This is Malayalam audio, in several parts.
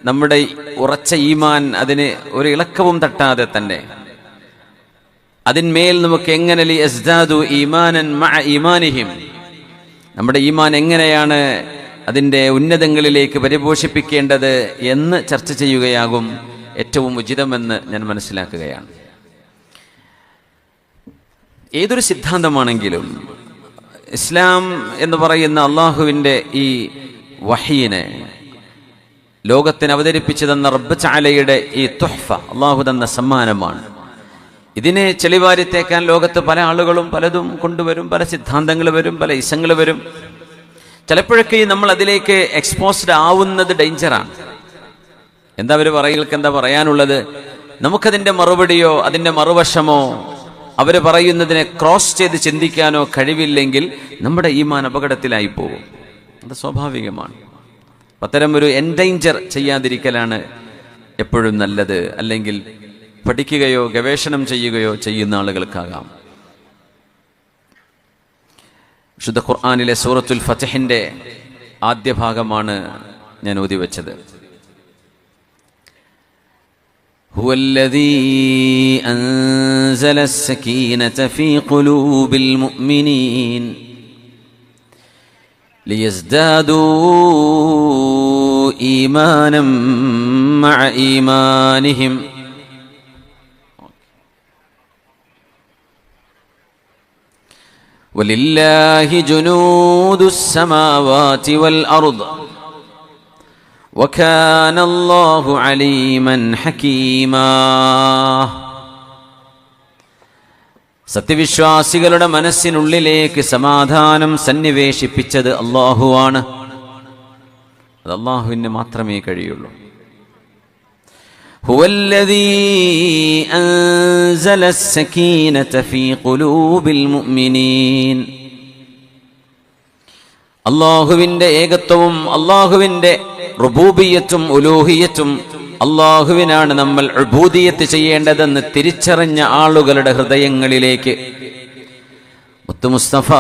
നമ്മുടെ ഉറച്ച ഈമാൻ അതിന് ഒരു ഇളക്കവും തട്ടാതെ തന്നെ അതിന്മേൽ നമുക്ക് എങ്ങനെ ലിയസ്ദാദു ഈമാനൻ മഅ ഈമാനിഹിം, നമ്മുടെ ഈമാൻ എങ്ങനെയാണ് അതിൻ്റെ ഉന്നതങ്ങളിലേക്ക് പരിപോഷിപ്പിക്കേണ്ടത് എന്ന് ചർച്ച ചെയ്യുകയാകും ഏറ്റവും ഉചിതമെന്ന് ഞാൻ മനസ്സിലാക്കുകയാണ്. ഏതൊരു സിദ്ധാന്തമാണെങ്കിലും ഇസ്ലാം എന്ന് പറയുന്ന അള്ളാഹുവിൻ്റെ ഈ വഹീനെ ലോകത്തിന് അവതരിപ്പിച്ചു തന്ന റബ്ബ് തആലയുടെ ഈ തുഹ്ഫ, അള്ളാഹു തന്ന സമ്മാനമാണ്. ഇതിനെ ചെളിവാരിത്തേക്കാൻ ലോകത്ത് പല ആളുകളും പലതും കൊണ്ടുവരും, പല സിദ്ധാന്തങ്ങൾ വരും, പല ഇസങ്ങൾ വരും. ചിലപ്പോഴൊക്കെ നമ്മൾ അതിലേക്ക് എക്സ്പോസ്ഡ് ആവുന്നത് ഡേഞ്ചറാണ്. എന്താ അവർ പറയുകൾക്ക് എന്താ പറയാനുള്ളത്? നമുക്കതിൻ്റെ മറുപടിയോ അതിൻ്റെ മറുവശമോ അവർ പറയുന്നതിനെ ക്രോസ് ചെയ്ത് ചിന്തിക്കാനോ കഴിവില്ലെങ്കിൽ നമ്മുടെ ഈമാൻ അപകടത്തിലായി പോകും. അത് സ്വാഭാവികമാണ്. അത്തരം ഒരു എൻഡേഞ്ചർ ചെയ്യാതിരിക്കലാണ് എപ്പോഴും നല്ലത്. അല്ലെങ്കിൽ പഠിക്കുകയോ ഗവേഷണം ചെയ്യുകയോ ചെയ്യുന്ന ആളുകൾക്കാകാം. വിശുദ്ധ ഖുർആനിലെ സൂറത്തുൽ ഫത്ഹിന്റെ ആദ്യ ഭാഗമാണ് ഞാൻ ഓതിവെച്ചത്. ഹുവല്ലദീ അൻസല السكينة في قلوب المؤمنين ليزدادوا إيمانا مع إيمانهم وَلِلَّهِ جُنُودُ السَّمَاوَاتِ وَالْأَرْضِ وَكَانَ اللَّهُ عَلِيمًا حَكِيمًا. സത്യവിശ്വാസികളുടെ മനസ്സിനുള്ളിലേക്ക് സമാധാനം സന്നിവേശിപ്പിച്ചത് അല്ലാഹുവാണ്. അത് അല്ലാഹുവിന് മാത്രമേ കഴിയുള്ളൂ. هو الذي أنزل السكينة في قلوب المؤمنين. അല്ലാഹുവിന്റെ ഏകത്വവും അല്ലാഹുവിന്റെ റുബൂബിയത്തും ഉലൂഹിയത്തും അല്ലാഹുവിനാണ് നമ്മൾ ഉബൂദിയത്ത് ചെയ്യേണ്ടതെന്ന് തിരിച്ചറിഞ്ഞ ആളുകളുടെ ഹൃദയങ്ങളിലേക്ക് മുത്തു മുസ്തഫ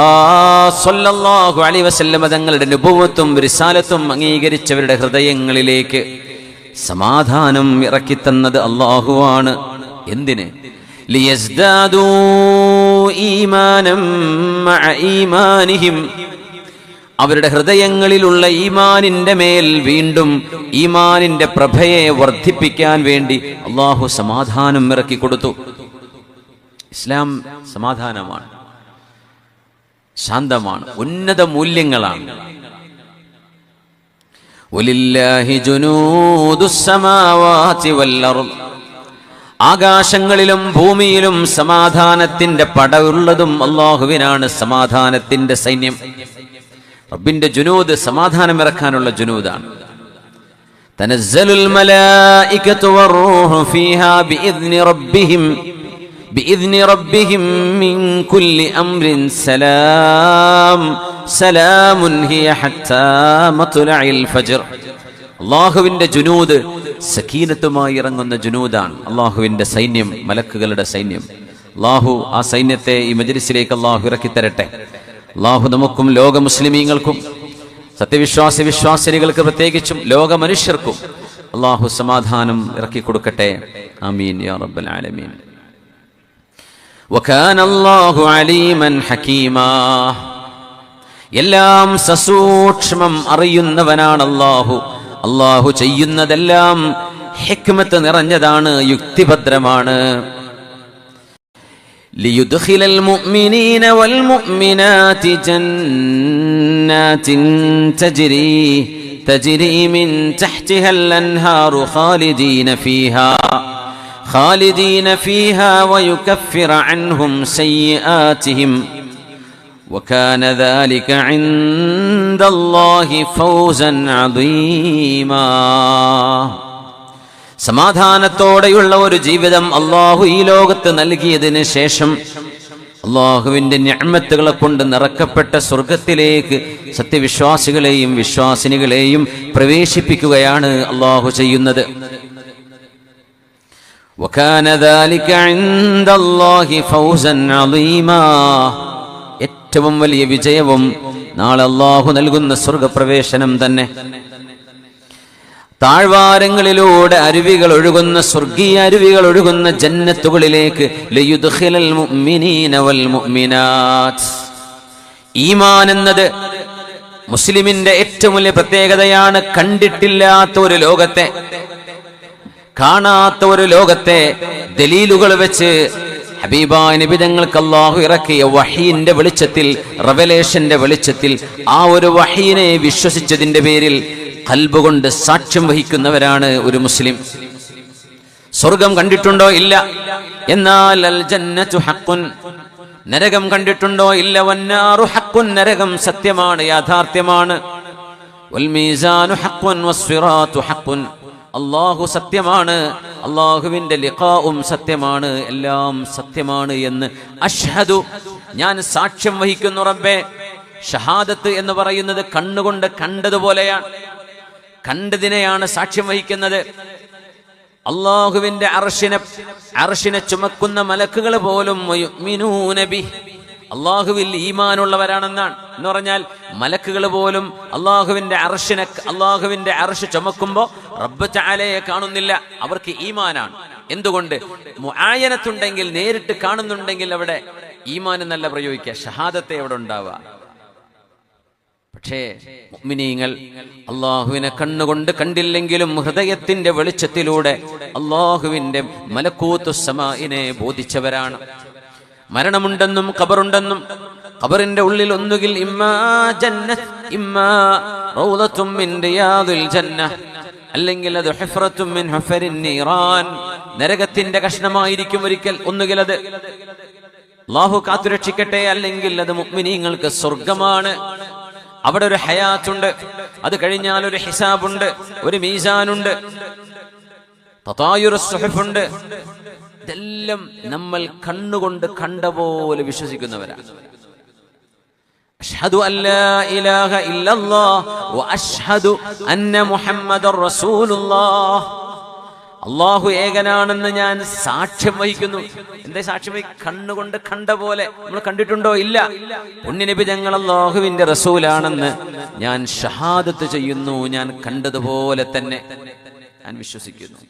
സ്വല്ലല്ലാഹു അലൈഹി വസല്ലം തങ്ങളുടെ നുബുവത്തും റിസാലത്തും അംഗീകരിച്ചവരുടെ ഹൃദയങ്ങളിലേക്ക് സമാധാനം ഇറക്കിത്തന്നത് അല്ലാഹുവാണ്. എന്തിന്? ലിയസ്ദാദൂ ഈമാനം മഅ ഈമാനിഹിം. അവരുടെ ഹൃദയങ്ങളിലുള്ള ഈമാനിന്റെ മേൽ വീണ്ടും ഈമാനിന്റെ പ്രഭയെ വർദ്ധിപ്പിക്കാൻ വേണ്ടി അല്ലാഹു സമാധാനം ഇറക്കി കൊടുത്തു. ഇസ്ലാം സമാധാനമാണ്, ശാന്തമാണ്, ഉന്നത മൂല്യങ്ങളാണ്. വലില്ലാഹി ജുനൂദുസ് സമാവാതി വൽ അർദ്. ആകാശങ്ങളിലും ഭൂമിയിലും സമാധാനത്തിന്റെ പടയുള്ളതും അല്ലാഹുവിനാണ്. സമാധാനത്തിന്റെ സൈന്യം റബ്ബിന്റെ ജുനൂദ് സമാധാനമിറക്കാനുള്ള ജുനൂദാണ്. തനസ്സലുൽ മലായികതു വറൂഹു ഫീഹാ ബിഇذനി റബ്ബിഹിം മിൻ കുല്ലി അംരിൻ സലാം സലാമുൻ ഹിയ ഹത്താ മത്ലഇൽ ഫജ്ർ. അല്ലാഹുവിന്റെ ജുനൂദ് സക്കീനത്തുമായി ഇറങ്ങുന്ന ജുനൂദാണ്. അല്ലാഹുവിന്റെ സൈന്യം, മലക്കുകളുടെ സൈന്യം. അല്ലാഹു ആ സൈന്യത്തെ ഈ മജ്ലിസിലേക്ക് അല്ലാഹു ഇറക്കി തരട്ടെ. അല്ലാഹു നമുക്കും ലോക മുസ്ലിമീങ്ങൾക്കും വിശ്വാസികൾക്ക് പ്രത്യേകിച്ചും ലോക മനുഷ്യർക്കും അല്ലാഹു സമാധാനം ഇറക്കി കൊടുക്കട്ടെ. ആമീൻ യാ റബ്ബൽ ആലമീൻ. വകാന അല്ലാഹു അലീമൻ ഹകീമാ. എല്ലാം സസൂക്ഷ്മം അറിയുന്നവനാണ് അല്ലാഹു. അല്ലാഹു ചെയ്യുന്നതെല്ലാം ഹിക്മത്ത് നിറഞ്ഞതാണ്, യുക്തിഭദ്രമാണ്. ليدخل المؤمنين والمؤمنات جنات تجري من تحتها الأنهار خالدين فيها ويكفر عنهم سيئاتهم وكان ذلك عند الله فوزا عظيما. സമാധാനത്തോടെയുള്ള ഒരു ജീവിതം അല്ലാഹു ഈ ലോകത്ത് നൽകിയതിന് ശേഷം അല്ലാഹുവിന്റെ നിഅമത്തുകളെ കൊണ്ട് നിറക്കപ്പെട്ട സ്വർഗത്തിലേക്ക് സത്യവിശ്വാസികളെയും വിശ്വാസിനികളെയും പ്രവേശിപ്പിക്കുകയാണ് അല്ലാഹു ചെയ്യുന്നത്. വകാന ദാലിക ഇൻദല്ലാഹി ഫൗസൻ അളീമാ. ഏറ്റവും വലിയ വിജയവും നാളെ അല്ലാഹു നൽകുന്ന സ്വർഗപ്രവേശനം തന്നെ. താഴ്വാരങ്ങളിലൂടെ അരുവികൾ ഒഴുകുന്ന, സ്വർഗീയ അരുവികൾ ഒഴുകുന്ന ജന്നത്തുകളിലേക്ക് ലയുദ്ഖിലൽ മുഅ്മിനീന വൽ മുഅ്മിനാത്ത്. ഈമാൻ എന്നത് മുസ്ലിമിന്റെ ഏറ്റവും വലിയ പ്രത്യേകതയാണ്. കണ്ടിട്ടില്ലാത്ത ഒരു ലോകത്തെ, കാണാത്ത ഒരു ലോകത്തെ ദലീലുകൾ വെച്ച് ഹബീബായ നബി തങ്ങൾക്ക് അല്ലാഹു ഇറക്കിയ വഹീന്റെ വെളിച്ചത്തിൽ, റെവലേഷന്റെ വെളിച്ചത്തിൽ ആ ഒരു വഹീനെ വിശ്വസിച്ചതിന്റെ പേരിൽ ഖൽബ് കൊണ്ട് സാക്ഷ്യം വഹിക്കുന്നവരാണ് ഒരു മുസ്ലിം. സ്വർഗം കണ്ടിട്ടുണ്ടോ? ഇല്ല. എന്നാൽ അൽ ജന്നത്തു ഹഖ്ഖുൻ, നരകം കണ്ടിട്ടുണ്ടോ? ഇല്ല. വന്നാറു ഹഖ്ഖുൻ, നരകം സത്യമാണ്, യാഥാർത്ഥ്യമാണ്. വൽ മീസാനു ഹഖ്ഖുൻ വസ്സിറാത്തു ഹഖ്ഖുൻ, അല്ലാഹു സത്യമാണ്, അല്ലാഹുവിന്റെ ലിഖാഉം സത്യമാണ്, എല്ലാം സത്യമാണ് എന്ന് അഷ്ഹദു, ഞാൻ സാക്ഷ്യം വഹിക്കുന്നു റബ്ബേ. ഷഹാദത്ത് എന്ന് പറയുന്നത് കണ്ണുകൊണ്ട് കണ്ടതുപോലെയാണ്, കണ്ടതിനെയാണ് സാക്ഷ്യം വഹിക്കുന്നത്. അല്ലാഹുവിന്റെ അർശിനെ ചുമക്കുന്ന മലക്കുകൾ പോലും യുഅ്മിനൂന ബിഹി, അള്ളാഹുവിൽ ഈമാനുള്ളവരാണെന്നാണ്. എന്ന് പറഞ്ഞാൽ മലക്കുകൾ പോലും അള്ളാഹുവിന്റെ അർശ് ചുമക്കുമ്പോ റബ്ബ് തആലയെ കാണുന്നില്ല, അവർക്ക് ഈമാനാണ്. എന്തുകൊണ്ട്? മുആയനത്തുണ്ടെങ്കിൽ, നേരിട്ട് കാണുന്നുണ്ടെങ്കിൽ അവിടെ ഈമാൻ എന്നല്ല പ്രയോഗിക്കുക, ഷഹാദത്തെ അവിടെ ഉണ്ടാവുക. പക്ഷേ മുഅ്മിനീങ്ങൾ അള്ളാഹുവിനെ കണ്ണുകൊണ്ട് കണ്ടില്ലെങ്കിലും ഹൃദയത്തിന്റെ വെളിച്ചത്തിലൂടെ അള്ളാഹുവിന്റെ മലക്കൂത്തുസ് സമാഇനെ ബോധിച്ചവരാണ്. മരണമുണ്ടെന്നും ഖബറുണ്ടെന്നും, ഖബറിന്റെ ഉള്ളിൽ ഒന്നുകിൽ ഇമ്മാ ജന്നത്ത് ഇമ്മാ റൗളത്തും മിൻ റിയാദിൽ ജന്നഹ്, അല്ലെങ്കിൽ അത് ഹുഫ്റത്തും മിൻ ഹുഫരിൻ നീറാൻ, നരകത്തിന്റെ കഷ്ണമായിരിക്കും ഒരിക്കൽ. ഒന്നുകിൽ അത് അല്ലാഹു കാത്തുരക്ഷിക്കട്ടെ, അല്ലെങ്കിൽ അത് മുഅ്മിനീങ്ങൾക്ക് സ്വർഗമാണ്. അവിടെ ഒരു ഹയാത്തുണ്ട്, അത് കഴിഞ്ഞാൽ ഒരു ഹിസാബുണ്ട്, ഒരു മീസാനുണ്ട്, തതായുറുസ് സുഹുഫുണ്ട്. ഇതെല്ലാം നമ്മൾ കണ്ണുകൊണ്ട് കണ്ട പോലെ വിശ്വസിക്കുന്നവരാണ്. അഷ്ഹദു അല്ലാ ഇലാഹ ഇല്ലല്ലാഹ് വ അഷ്ഹദു അന്ന മുഹമ്മദർ റസൂലുള്ളാഹ്, അല്ലാഹു ഏകനാണെന്ന് ഞാൻ സാക്ഷ്യം വഹിക്കുന്നു. എന്താ സാക്ഷ്യം വഹിക്കുക? കണ്ണുകൊണ്ട് കണ്ട പോലെ. നമ്മൾ കണ്ടിട്ടുണ്ടോ? ഇല്ല. പുണ്യനബി തങ്ങൾ അല്ലാഹുവിന്റെ റസൂലാണെന്ന് ഞാൻ ഷഹാദത്ത് ചെയ്യുന്നു, ഞാൻ കണ്ടതുപോലെ തന്നെ ഞാൻ വിശ്വസിക്കുന്നു.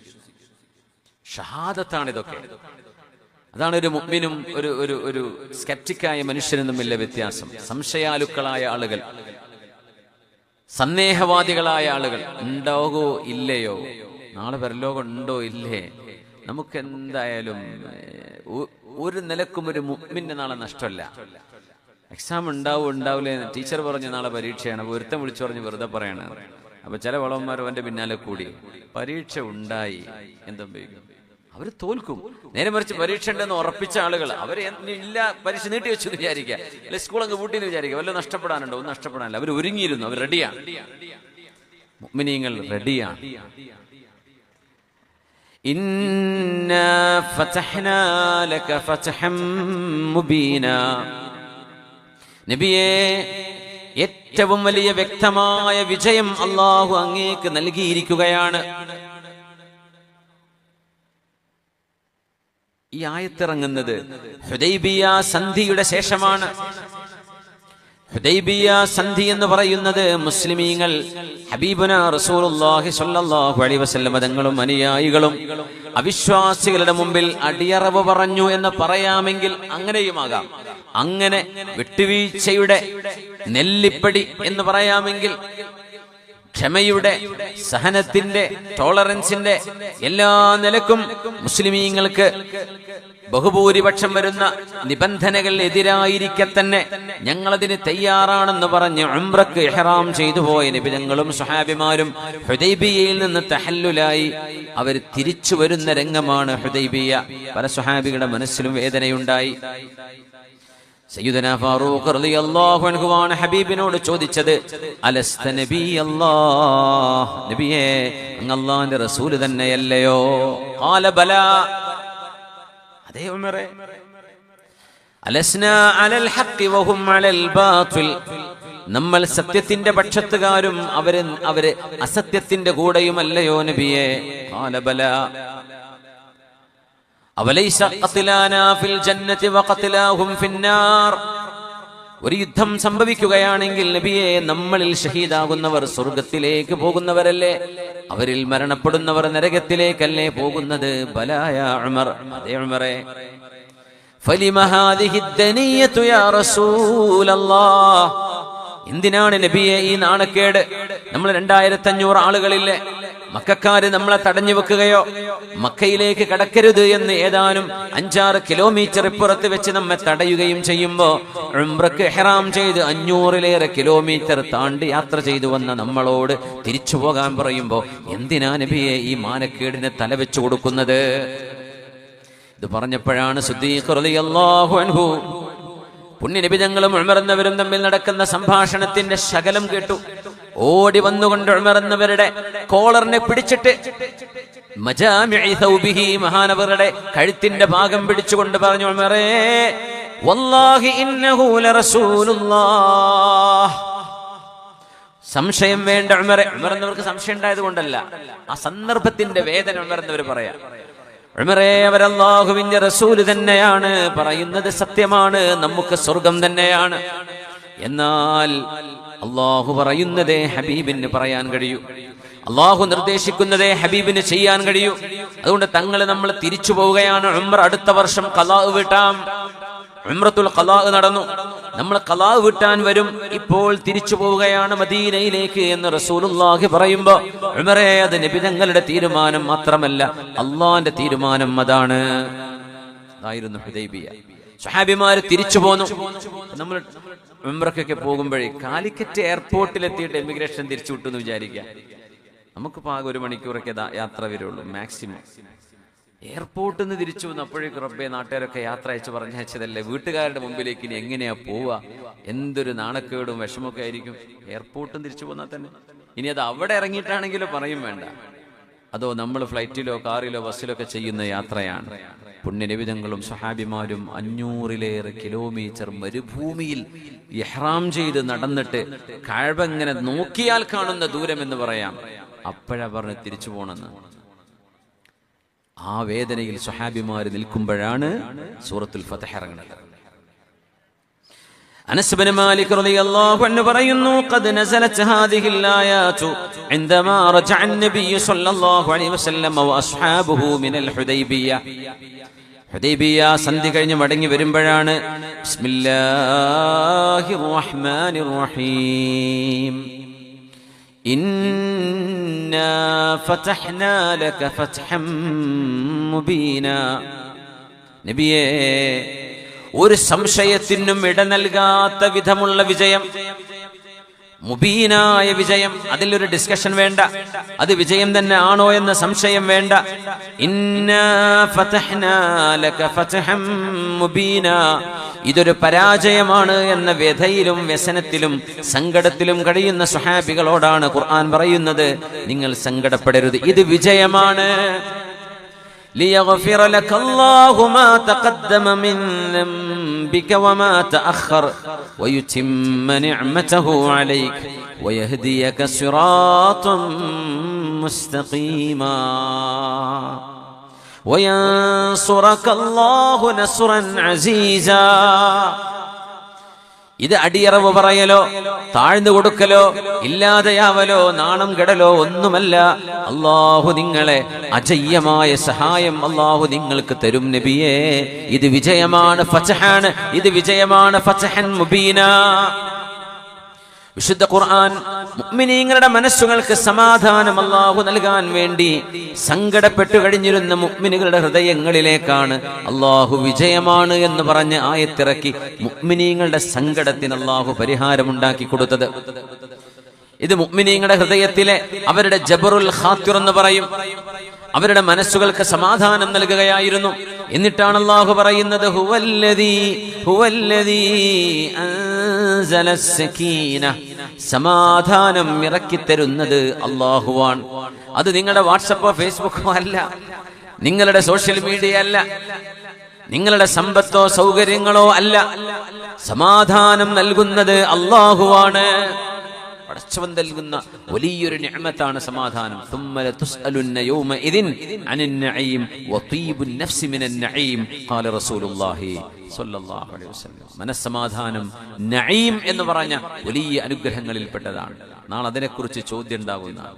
ഷഹാദത്താണ് ഇതൊക്കെ. അതാണ് ഒരു മുഅ്മിനും ഒരു സ്കെപ്റ്റിക്കായ മനുഷ്യനും തമ്മിലുള്ള വ്യത്യാസം. സംശയാലുക്കളായ ആളുകൾ, സന്ദേഹവാദികളായ ആളുകൾ, ഉണ്ടാകോ ഇല്ലയോ, നാളെ പരലോകം ഉണ്ടോ ഇല്ലേ, നമുക്ക് എന്തായാലും ഒരു നിലക്കും ഒരു മുഅ്മിന് നാളെ നഷ്ടമല്ല. എക്സാം ഉണ്ടാവില്ലേ, ടീച്ചർ പറഞ്ഞു നാളെ പരീക്ഷയാണ്, അപ്പോൾ ഒരുത്തം വിളിച്ചു പറഞ്ഞ് വെറുതെ പറയാണ്. അപ്പൊ ചില വളവന്മാർ അവന്റെ പിന്നാലെ കൂടി പരീക്ഷ ഉണ്ടായി എന്തുപയോഗിക്കും? അവർ തോൽക്കും. നേരെ മറിച്ച് പരീക്ഷ ഉണ്ടെന്ന് ഉറപ്പിച്ച ആളുകൾ അവർ ഇല്ല, പരീക്ഷ നീട്ടി വെച്ചു എന്ന് വിചാരിക്കുക, അല്ലെ സ്കൂൾ അങ്ങ് പൂട്ടിന്ന് വിചാരിക്കുക, വല്ല നഷ്ടപ്പെടാനുണ്ടോ? ഒന്നും നഷ്ടപ്പെടാനില്ല. അവർ ഒരുങ്ങിയിരുന്നു, അവർ റെഡിയാണ്. മുഅ്മിനീങ്ങൾ റെഡിയാണ്. ഇന്നാ ഫതഹ്നാ ലക ഫതഹം മുബീനാ, നബിയേ ഏറ്റവും വലിയ വ്യക്തമായ വിജയം അല്ലാഹു അങ്ങേക്ക് നൽകിയിരിക്കുകയാണ്. ഈ ആയത്തിറങ്ങുന്നത് ഹുദൈബിയ സന്ധിയുടെ ശേഷമാണ്. ഹുദൈബിയ സന്ധി എന്ന് പറയുന്നത് മുസ്ലിമീങ്ങൾ ഹബീബുനാ റസൂലുള്ളാഹി സ്വല്ലല്ലാഹു അലൈഹി വസല്ലം തങ്ങളും അനുയായികളും അവിശ്വാസികളുടെ മുമ്പിൽ അടിയറവ് പറഞ്ഞു എന്ന് പറയാമെങ്കിൽ അങ്ങനെയുമാകാം. അങ്ങനെ വിട്ടുവീഴ്ചയുടെ നെല്ലിപ്പടി എന്ന് പറയാമെങ്കിൽ, ക്ഷമയുടെ, സഹനത്തിന്റെ, ടോളറൻസിന്റെ എല്ലാ നിലക്കും മുസ്ലിമീങ്ങൾക്ക് ബഹുഭൂരിപക്ഷം വരുന്ന നിബന്ധനകൾ എതിരായിരിക്കെ തന്നെ ഞങ്ങളതിന് തയ്യാറാണെന്ന് പറഞ്ഞ് ഉംറക്ക് ഇഹ്റാം ചെയ്തു പോയ നബിതങ്ങളും സ്വഹാബിമാരും ഹുദൈബിയയിൽ നിന്ന് തഹല്ലുലായി അവർ തിരിച്ചു വരുന്ന രംഗമാണ് ഹുദൈബിയ. പല സ്വഹാബികളുടെ മനസ്സിലും വേദനയുണ്ടായി. സയ്യിദുനാ ഫാറൂഖ് റളിയല്ലാഹു അൻഹുവാണ് ഹബീബിനോട് ചോദിച്ചത്, അലസ്ത നബിയല്ലാഹ്, നബിയേ അങ്ങ് അല്ലാഹുവിന്റെ റസൂൽ തന്നെയല്ലയോ? ഖാല ബലാ, അതേ ഉമറേ. അലസ്നാ അലൽ ഹഖ് വഹും അലൽ ബാതിൽ, നമ്മൾ സത്യത്തിന്റെ പക്ഷത്തുകാരും അവര് അസത്യത്തിന്റെ കൂടെയുമല്ലയോ നബിയേ? ഖാല ബലാ. അവലൈസ ഖത്ലാനാ ഫിൽ ജന്നതി വഖത്ലാഹും ഫിന്നാർ, ഒരു യുദ്ധം സംഭവിക്കുകയാണെങ്കിൽ നബിയെ, നമ്മളിൽ ഷഹീദാകുന്നവർ സ്വർഗത്തിലേക്ക് പോകുന്നവരല്ലേ? അവരിൽ മരണപ്പെടുന്നവർ നരകത്തിലേക്കല്ലേ പോകുന്നത്? ബലായ ഉമർ, അതേ ഉമറേ. ഫലിമ ഹാദിഹി ദനിയതു യാ റസൂലല്ലാഹ്, എന്തിനാണ് നബിയെ ഈ നാണക്കേട്? നമ്മൾ 2500 ആളുകളില്ലേ? മക്കക്കാര് നമ്മളെ തടഞ്ഞു വെക്കുകയോ മക്കയിലേക്ക് കടക്കരുത് എന്ന് ഏതാനും 5-6 കിലോമീറ്റർ ഇപ്പുറത്ത് വെച്ച് നമ്മെ തടയുകയും ചെയ്യുമ്പോ ഉംറക്ക് ഇഹ്റാം ചെയ്ത് 500-ലേറെ കിലോമീറ്റർ താണ്ടി യാത്ര ചെയ്തു വന്ന നമ്മളോട് തിരിച്ചു പോകാൻ പറയുമ്പോ എന്തിനാ നബിയെ ഈ മാനക്കേടിനെ തലവെച്ചു കൊടുക്കുന്നത്? ഇത് പറഞ്ഞപ്പോഴാണ് സിദ്ദീഖ് റളിയല്ലാഹു അൻഹു, പുണ്യനബി തങ്ങളും ഉമർ എന്നവരും തമ്മിൽ നടക്കുന്ന സംഭാഷണത്തിന്റെ ശകലം കേട്ടു. ഓടി വന്നുകൊണ്ട് ഉമർ എന്നവരുടെ കോളറിനെ പിടിച്ചിട്ട് മജാമിഇ സൗബിഹി, മഹാനവറുടെ കഴുത്തിന്റെ ഭാഗം പിടിച്ചുകൊണ്ട് പറഞ്ഞു, ഉമറേ വല്ലാഹി ഇന്നഹു ലറസൂലുള്ളാഹ്. സംശയം വേണ്ട ഉമറേ. ഉമർ എന്നവർക്ക് സംശയം ഉണ്ടായത് കൊണ്ടല്ല, ആ സന്ദർഭത്തിന്റെ വേദന ഉമർ എന്നവർ പറയാ. ഉമറേ, അവർ അല്ലാഹുവിന്റെ റസൂൽ തന്നെയാണ്, പറയുന്നത് സത്യമാണ്, നമുക്ക് സ്വർഗം തന്നെയാണ്. എന്നാൽ അല്ലാഹു പറയുന്നതേ ഹബീബിന് പറയാൻ കഴിയൂ, അല്ലാഹു നിർദ്ദേശിക്കുന്നതേ ഹബീബിന് ചെയ്യാൻ കഴിയൂ. അതുകൊണ്ട് നമ്മൾ തിരിച്ചു പോവുകയാണ്. ഉംറ അടുത്ത വർഷം ഖലാ വീട്ടാം. ഉംറത്തുൽ ഖലാ നടന്നു, നമ്മൾ ഖലാ വീട്ടാൻ വരും. ഇപ്പോൾ തിരിച്ചു പോവുകയാണ് മദീനയിലേക്ക് എന്ന് റസൂലുള്ളാഹി പറയുമ്പോ ഉമറേ, അത് നബി തങ്ങളുടെ തീരുമാനം മാത്രമല്ല, അള്ളാന്റെ തീരുമാനം അതാണ്. അതായിരുന്നു ഹുദൈബിയ. സ്വഹാബിമാര് തിരിച്ചു പോന്നു. നമ്മൾ ഉംറക്കൊക്കെ പോകുമ്പോഴേ കാലിക്കറ്റ് എയർപോർട്ടിലെത്തിയിട്ട് എമിഗ്രേഷൻ തിരിച്ചു വിട്ടു എന്ന് വിചാരിക്കുക. നമുക്കിപ്പോൾ ആകെ 1 മണിക്കൂറൊക്കെ യാത്ര വരുള്ളൂ മാക്സിമം. എയർപോർട്ടിൽ നിന്ന് തിരിച്ചു വന്നു. അപ്പോഴേക്കും റബ്ബെ, നാട്ടുകാരൊക്കെ യാത്ര അയച്ച് പറഞ്ഞയച്ചതല്ലേ, വീട്ടുകാരുടെ മുമ്പിലേക്ക് ഇനി എങ്ങനെയാ പോവുക? എന്തൊരു നാണക്കേടും വിഷമൊക്കെ ആയിരിക്കും എയർപോർട്ടും തിരിച്ചു പോന്നാൽ തന്നെ. ഇനി അത് അവിടെ ഇറങ്ങിയിട്ടാണെങ്കിലോ പറയും വേണ്ട. അതോ നമ്മൾ ഫ്ലൈറ്റിലോ കാറിലോ ബസ്സിലോ ഒക്കെ ചെയ്യുന്ന യാത്രയാണ്. പുണ്യനബിതങ്ങളും സ്വഹാബിമാരും 500-ലേറെ കിലോമീറ്റർ മരുഭൂമിയിൽ ഇഹ്റാം ചെയ്ത് നടന്നിട്ട് കഅബ ഇങ്ങനെ നോക്കിയാൽ കാണുന്ന ദൂരം എന്ന് പറയാം. അപ്പോഴാ പറഞ്ഞ് തിരിച്ചു പോണെന്ന്. ആ വേദനയിൽ സ്വഹാബിമാര് നിൽക്കുമ്പോഴാണ് സൂറത്തുൽ ഫത്ഹ് ഇറങ്ങുന്നത്. അനസ് ഇബ്നു മാലിക് റളിയല്ലാഹു അൻഹു പറയുന്നു, ഖദ് നസലത് ഹാദിഹിൽ ആയാതു ഇൻദമാ റജഅ അൻ-നബിയ്യു സ്വല്ലല്ലാഹു അലൈഹി വസല്ലം വഅസ്ഹാബുഹു മിനൽ ഹുദൈബിയ്യ. ഹുദൈബിയ സന്ധി കഴിഞ്ഞ് മടങ്ങി വരുമ്പോഴാണ് ബിസ്മില്ലാഹിർ റഹ്മാനിർ റഹീം ഇന്നാ ഫതഹ്നാ ലക ഫത്ഹൻ മുബീനാ. നബിയേ, ഒരു സംശയത്തിനും ഇട നൽകാത്ത വിധമുള്ള വിജയം, മുബീനായ വിജയം. അതിലൊരു ഡിസ്കഷൻ വേണ്ട, അത് വിജയം തന്നെ ആണോ എന്ന സംശയം വേണ്ട. ഇന്നാ ഫതഹ്നാ ലക ഫത്ഹൻ മുബീനാ. ഇതൊരു പരാജയമാണ് എന്ന വ്യഥയിലും വ്യസനത്തിലും സങ്കടത്തിലും കഴിയുന്ന സ്വഹാബികളോടാണ് ഖുർആൻ പറയുന്നത്, നിങ്ങൾ സങ്കടപ്പെടരുത്, ഇത് വിജയമാണ്. ليغفر لك الله ما تقدم من ذنبك وما تأخر ويتم نعمته عليك ويهديك صراطا مستقيما وينصرك الله نصرا عزيزا. ഇത് അടിയറവ് പറയലോ താഴ്ന്നു കൊടുക്കലോ ഇല്ലാതെയാവലോ നാണം കെടലോ ഒന്നുമല്ല. അല്ലാഹു നിങ്ങളെ അജയ്യമായ സഹായം അല്ലാഹു നിങ്ങൾക്ക് തരും നബിയേ. ഇത് വിജയമാണ്, ഫത്ഹാണ്. ഇത് വിജയമാണ്, ഫത്ഹൻ മുബീന. വിശുദ്ധ ഖുർആൻ മുഅ്മിനീങ്ങളുടെ മനസ്സുകൾക്ക് സമാധാനം അല്ലാഹു നൽകാൻ വേണ്ടി സങ്കടപ്പെട്ടു കഴിഞ്ഞിരുന്ന മുഅ്മിനുകളുടെ ഹൃദയങ്ങളിലേക്കാണ് അല്ലാഹു വിജയമാണ് എന്ന് പറഞ്ഞ് ആയത്തിറക്കി മുഅ്മിനീങ്ങളുടെ സങ്കടത്തിന് അല്ലാഹു പരിഹാരമുണ്ടാക്കി കൊടുത്തത്. ഇത് മുഅ്മിനീങ്ങളുടെ ഹൃദയത്തിലെ അവരുടെ ജബറുൽ ഖാത്തിർ എന്ന് പറയും, അവരുടെ മനസ്സുകൾക്ക് സമാധാനം നൽകുകയായിരുന്നു. എന്നിട്ടാണ് അല്ലാഹു പറയുന്നത്, ഹുവല്ലദീ അൻസലസ് സകീന. സമാധാനം ഇറക്കിത്തരുന്നത് അല്ലാഹുവാണ്. അത് നിങ്ങളുടെ വാട്സപ്പോ ഫേസ്ബുക്കോ അല്ല, നിങ്ങളുടെ സോഷ്യൽ മീഡിയ അല്ല, നിങ്ങളുടെ സമ്പത്തോ സൗകര്യങ്ങളോ അല്ല. സമാധാനം നൽകുന്നത് അല്ലാഹുവാണ്. പടച്ചവൻ നൽകുന്ന വലിയൊരു നിഅമത്താണ് സമാധാനം. ثم لتسألن يومئذ عن النعيم وطيب النفس من النعيم قال رسول الله സ്വല്ലല്ലാഹു അലൈഹി വസല്ലം. മനസ്സമാധാനം നഈം എന്ന് പറഞ്ഞ വലിയ അനുഗ്രഹങ്ങളിൽപ്പെട്ടതാണ്. നാളെ അതിനെക്കുറിച്ച് ചോദ്യം ഉണ്ടാകുന്നതാണ്.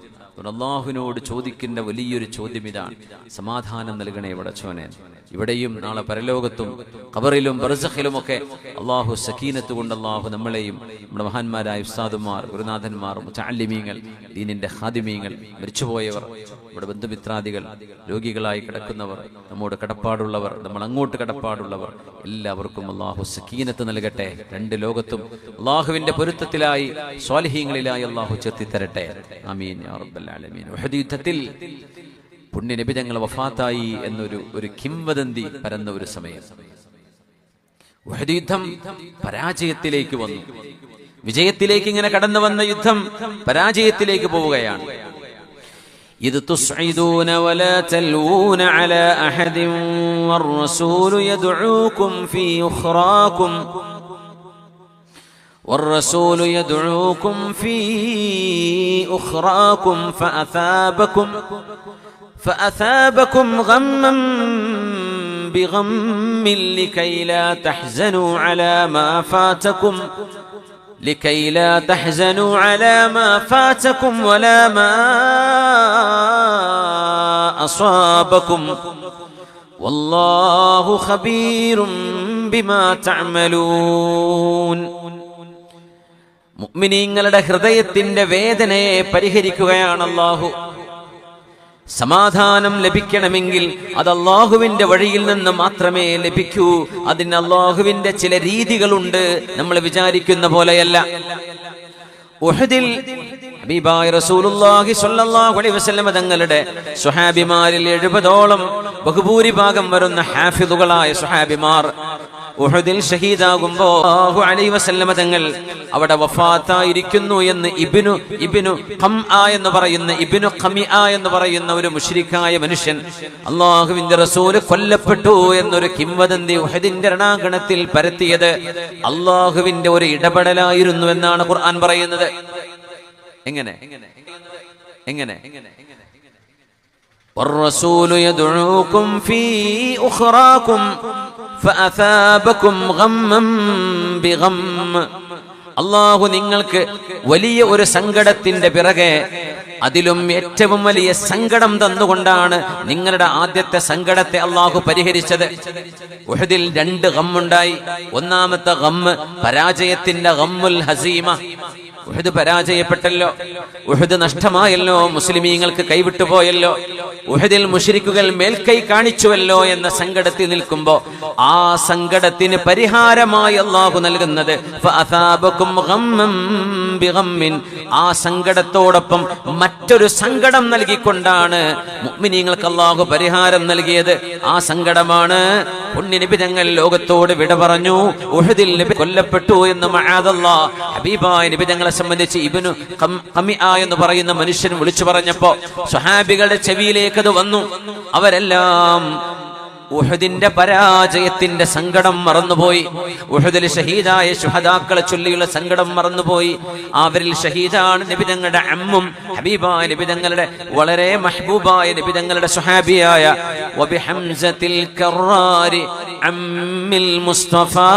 അല്ലാഹുവിനോട് ചോദിക്കുന്ന വലിയൊരു ചോദ്യം ഇതാണ്, സമാധാനം നൽകണേ പടച്ചോനെ. ഇവിടെയും നാളെ പരലോകത്തും ഖബറിലും ബർസഖിലുമൊക്കെ അള്ളാഹു സക്കീനത്ത് കൊണ്ട് അള്ളാഹു നമ്മളെയും നമ്മുടെ മഹാന്മാരായ ഉസ്താദുമാർ, ഗുരുനാഥന്മാർ, മുതഅല്ലിമീങ്ങൾ, ദീനിന്റെ ഖാദിമീങ്ങൾ, മരിച്ചുപോയവർ, നമ്മുടെ ബന്ധുമിത്രാദികൾ, രോഗികളായി കിടക്കുന്നവർ, നമ്മോട് കടപ്പാടുള്ളവർ, നമ്മൾ അങ്ങോട്ട് കടപ്പാടുള്ളവർ, എല്ലാവർക്കും അള്ളാഹു സക്കീനത്ത് നൽകട്ടെ. രണ്ട് ലോകത്തും അള്ളാഹുവിന്റെ പൊരുത്തത്തിലായി സ്വാലിഹീങ്ങളിലായി അള്ളാഹു ചെത്തിത്തരട്ടെ. ആമീൻ യാ റബ്ബൽ ആലമീൻ. ഉഹദ് യുദ്ധത്തിൽ പുണ്യ നബി തങ്ങൾ വഫാത്തായി എന്നൊരു കിംവദന്തി പരന്ന ഒരു സമയം. ഉഹദ് യുദ്ധം പരാജയത്തിലേക്ക് വന്നു. വിജയത്തിലേക്ക് ഇങ്ങനെ കടന്നു വന്ന യുദ്ധം പരാജയത്തിലേക്ക് പോവുകയാണ്. إذ تصعدون ولا تلوون على أحد والرسول يدعوكم في أخراكم فأثابكم غما بغم لكي لا تحزنوا على ما فاتكم ولا ما أصابكم والله خبير بما تعملون. മുഅ്മിനീങ്ങളുടെ ഹൃദയത്തിന്റെ വേദനയെ പരിഹരിക്കുകയാണ് അല്ലാഹു. സമാധാനം ലഭിക്കണമെങ്കിൽ അത് അല്ലാഹുവിന്റെ വഴിയിൽ നിന്ന് മാത്രമേ ലഭിക്കൂ. അതിന് അല്ലാഹുവിന്റെ ചില രീതികളുണ്ട്, നമ്മൾ വിചാരിക്കുന്ന പോലെയല്ല. ഉഹദിൽ ഹബീബായ റസൂലുള്ളാഹി സ്വല്ലല്ലാഹു അലൈഹി വസല്ലം തങ്ങളുടെ സ്വഹാബിമാരിൽ 70ഓളം ബഹുഭൂരിഭാഗം വരുന്ന ഹാഫിദുകളായ സ്വഹാബിമാർ ഉഹദിൽ ഷഹീദാകുമ്പോൾ സല്ലല്ലാഹു അലൈഹി വസല്ലം തങ്ങൾ അവിടെ വഫാത്തായിരിക്കുന്നു എന്ന് ഇബ്നു ഖംആ എന്ന് പറയുന്ന ഒരു മുശ്രിക്കായ മനുഷ്യൻ, അല്ലാഹുവിന്റെ റസൂൽ കൊല്ലപ്പെട്ടു എന്നൊരു കിംവദന്തി ഉഹദിന്റെ രണാങ്കണത്തിൽ പരത്തിയത് അല്ലാഹുവിന്റെ ഒരു ഇടപെടലായിരുന്നു എന്നാണ് ഖുർആൻ പറയുന്നത്. എങ്ങനെ والرسول يدعوكم في أخراكم فأثابكم غما بغم. അല്ലാഹു നിങ്ങൾക്ക് വലിയ ഒരു സങ്കടത്തിന്റെ പിറകെ അതിലും ഏറ്റവും വലിയ സങ്കടം തന്നുകൊണ്ടാണ് നിങ്ങളുടെ ആദ്യത്തെ സങ്കടത്തെ അല്ലാഹു പരിഹരിച്ചത്. ഉഹദിൽ 2 ഗമ്മുണ്ടായി. ഒന്നാമത്തെ ഗമ്മ് പരാജയത്തിന്റെ ഗമ്മുൽ ഹസീമ. ഉഹദ് പരാജയപ്പെട്ടല്ലോ, ഉഹദ് നഷ്ടമായല്ലോ, മുസ്ലിമീങ്ങൾക്ക് കൈവിട്ടുപോയല്ലോ, ഉഹദിൽ മുശ്രിക്കുകൾ മേൽക്കൈ കാണിച്ചുവല്ലോ എന്ന സങ്കടത്തിൽ നിൽക്കുമ്പോ ആ സങ്കടത്തിന് പരിഹാരമായി അല്ലാഹു നൽകുന്നത് ഫഅസാബകും ഗമ്മൻ ബിഗമ്മിൻ. ആ സങ്കടത്തോടൊപ്പം മറ്റൊരു സങ്കടം നൽകിക്കൊണ്ടാണ് മുഅ്മിനീങ്ങൾക്ക് അല്ലാഹു പരിഹാരം നൽകിയത്. ആ സങ്കടമാണ് പുണ്യ നബി തങ്ങൾ ലോകത്തോട് വിട പറഞ്ഞു. ഉഹദിൽ നബി കൊല്ലപ്പെട്ടു എന്ന് മഅദല്ലാഹ് ഹബീബായ നബി തങ്ങളെ സംബന്ധിച്ച് ഇബ്നു ഖമിആ എന്ന് പറയുന്ന മനുഷ്യൻ വിളിച്ചു പറഞ്ഞപ്പോ സ്വഹാബികളുടെ ചെവിയിലേക്ക് അത് വന്നു. അവരെല്ലാം ഉഹദിന്റെ പരാജയത്തിന്റെ സങ്കടം മറന്നുപോയി. ഉഹദിൽ ഷഹീദായ ശുഹദാക്കളെ ചൊല്ലിയുള്ള സങ്കടം മറന്നുപോയി. അവരിൽ ഷഹീദാണ് നബി തങ്ങളുടെ അമ്മും ഹബീബായ നബി തങ്ങളുടെ വളരെ മഹ്ബൂബായ നബി തങ്ങളുടെ സ്വഹാബിയായ വബിഹംസത്തിൽ കറാരി അമ്മിൽ മുസ്തഫാ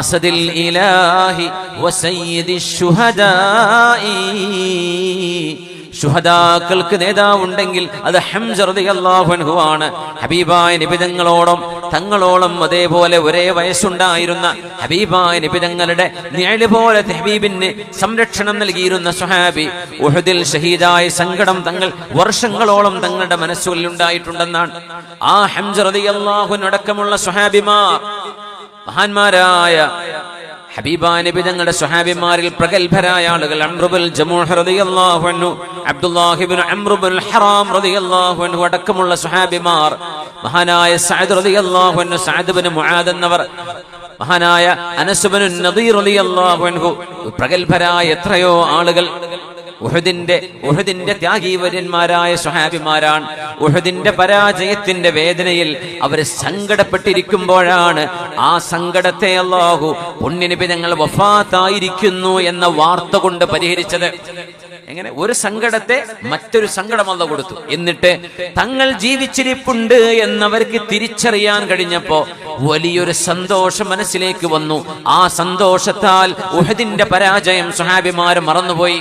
അസദിൽ ഇലാഹി വസയ്യിദിശ് ശുഹദാഇ. ശുഹദാക്കൾക്ക് നേതാവുണ്ടെങ്കിൽ അത് ഹംസ റളിയല്ലാഹു അൻഹു ആണ്. ഹബീബായ നബി തങ്ങളോളം അതേപോലെ ഒരേ വയസ്സുണ്ടായിരുന്ന ഹബീബായ നബി തങ്ങളുടെ നിഴല് പോലെ ഹബീബിന് സംരക്ഷണം നൽകിയിരുന്ന സ്വഹാബി. ഉഹദിൽ ഷഹീദായ സങ്കടം തങ്ങൾ വർഷങ്ങളോളം തങ്ങളുടെ മനസ്സുകളിൽ ഉണ്ടായിട്ടുണ്ടെന്നാണ്. ആ ഹംസ റളിയല്ലാഹു അൻഹു അടക്കമുള്ള സ്വഹാബിമാർ, മഹാന്മാരായ ഹബീബായ നബി തങ്ങളുടെ സ്വഹാബിമാരിൽ പ്രഗൽഭരായ ആളുകൾ അംറുബുൽ ജമൂഹ് റളിയല്ലാഹു അൻഹു, അബ്ദുല്ലാഹി ഇബ്നു അംറുബുൽ ഹറാം റളിയല്ലാഹു അൻഹു അടക്കമുള്ള സ്വഹാബിമാർ, മഹാനായ സഅദ് റളിയല്ലാഹു അൻഹു, സഅദ് ഇബ്നു മുആദ് എന്നവർ, മഹാനായ അനസ് ഇബ്നു നദീർ റളിയല്ലാഹു അൻഹു, പ്രഗൽഭരായ എത്രയോ ആളുകൾ ഉഹദിന്റെ ത്യാഗീവര്യന്മാരായ സ്വഹാബിമാരാണ്. ഉഹദിന്റെ പരാജയത്തിന്റെ വേദനയിൽ അവർ സങ്കടപ്പെട്ടിരിക്കുമ്പോഴാണ് ആ സങ്കടത്തെ അല്ലാഹു പുണ്യനബി തങ്ങൾ വഫാത്തായിരിക്കുന്നു എന്ന വാർത്ത കൊണ്ട് പരിഹരിച്ചത്. എങ്ങനെ? ഒരു സങ്കടത്തെ മറ്റൊരു സങ്കടം അല്ലാഹു കൊടുത്തു. എന്നിട്ട് തങ്ങൾ ജീവിച്ചിരിപ്പുണ്ട് എന്നവർക്ക് തിരിച്ചറിയാൻ കഴിഞ്ഞപ്പോ വലിയൊരു സന്തോഷം മനസ്സിലേക്ക് വന്നു. ആ സന്തോഷത്താൽ ഉഹദിന്റെ പരാജയം സ്വഹാബിമാർ മറന്നുപോയി.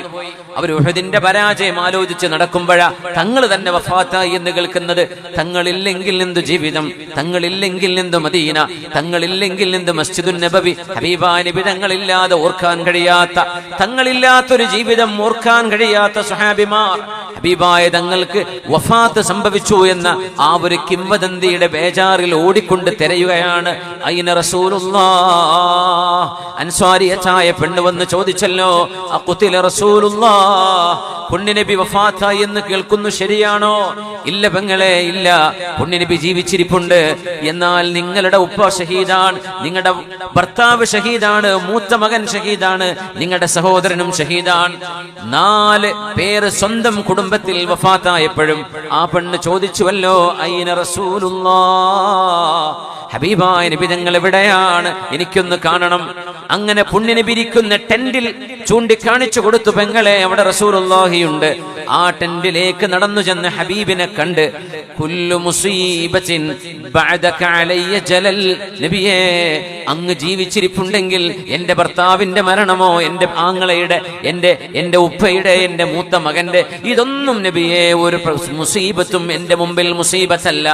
അവർ ഉഹദിന്റെ പരാജയം ആലോചിച്ച് നടക്കുമ്പോഴാ തങ്ങൾ തന്നെ വഫാത്തായി എന്ന് കേൾക്കുന്നത്. തങ്ങളില്ലെങ്കിൽ എന്തു ജീവിതം, തങ്ങളില്ലെങ്കിൽ എന്തു മദീന, തങ്ങളില്ലെങ്കിൽ എന്ത് മസ്ജിദുൻ നബവി. ഹബീബായ നബി തങ്ങളില്ലാതെ ഓർക്കാൻ കഴിയാത്ത, തങ്ങളില്ലാത്തൊരു ജീവിതം ഓർക്കാൻ കഴിയാത്ത സ്വഹാബിമാർ ഹബീബായ തങ്ങൾക്ക് വഫാത്ത് സംഭവിച്ചു എന്ന ആ ഒരു കിംവദന്തിയുടെ ബേജാറിൽ ഓടിക്കൊണ്ട് തിരയുകയാണ്. അയ്ന റസൂലുള്ളാഹ്, അൻസ്വാരിയത്തായ പെണ്ണ് വന്ന് ചോദിച്ചല്ലോ, അഖുതില റസൂലുള്ളാഹ്, പുണ്യനബി വഫാത്തായി എന്ന് കേൾക്കുന്നു, ശരിയാണോ? ഇല്ല പെങ്ങളെ, ഇല്ല, പുണ്യനബി ജീവിച്ചിരിപ്പുണ്ട്. എന്നാൽ നിങ്ങളുടെ ഉപ്പ ഷഹീദാണ്, നിങ്ങളുടെ ഭർത്താവ് ഷഹീദാണ്, മൂത്ത മകൻ ഷഹീദാണ്, നിങ്ങളുടെ സഹോദരനും ഷഹീദാണ്. 4 പേര് സ്വന്തം കുടുംബത്തിൽ വഫാത്തായപ്പോഴും ആ പെണ്ണ് ചോദിച്ചുവല്ലോ, അയ്ന റസൂലുള്ളാഹ്, ഹബീബായ നബി തങ്ങൾ എവിടെയാണ്, എനിക്കൊന്ന് കാണണം. അങ്ങനെ പുണ്യനബി ഇരിക്കുന്ന ടെന്റിൽ ചൂണ്ടിക്കാണിച്ചു കൊടുത്തു, പെങ്ങളെ അവിടെ റസൂലുള്ളാഹിയുണ്ട്. ആ ടെന്റിലേക്ക് നടന്നു ചെന്ന് ഹബീബിനെ കണ്ട്, കുല്ലു മുസീബത്തിൻ ബഅദക അലയ്യ ജലൽ, നബിയേ അങ്ങ് ജീവിച്ചിരിപ്പുണ്ടെങ്കിൽ എന്റെ ഭർത്താവിന്റെ മരണമോ, എന്റെ ആങ്ങളയുടെ, എന്റെ ഉപ്പയുടെ, എന്റെ മൂത്ത മകന്റെ, ഇതൊന്നും നബിയേ ഒരു മുസീബത്തും എന്റെ മുമ്പിൽ മുസീബത്തല്ല.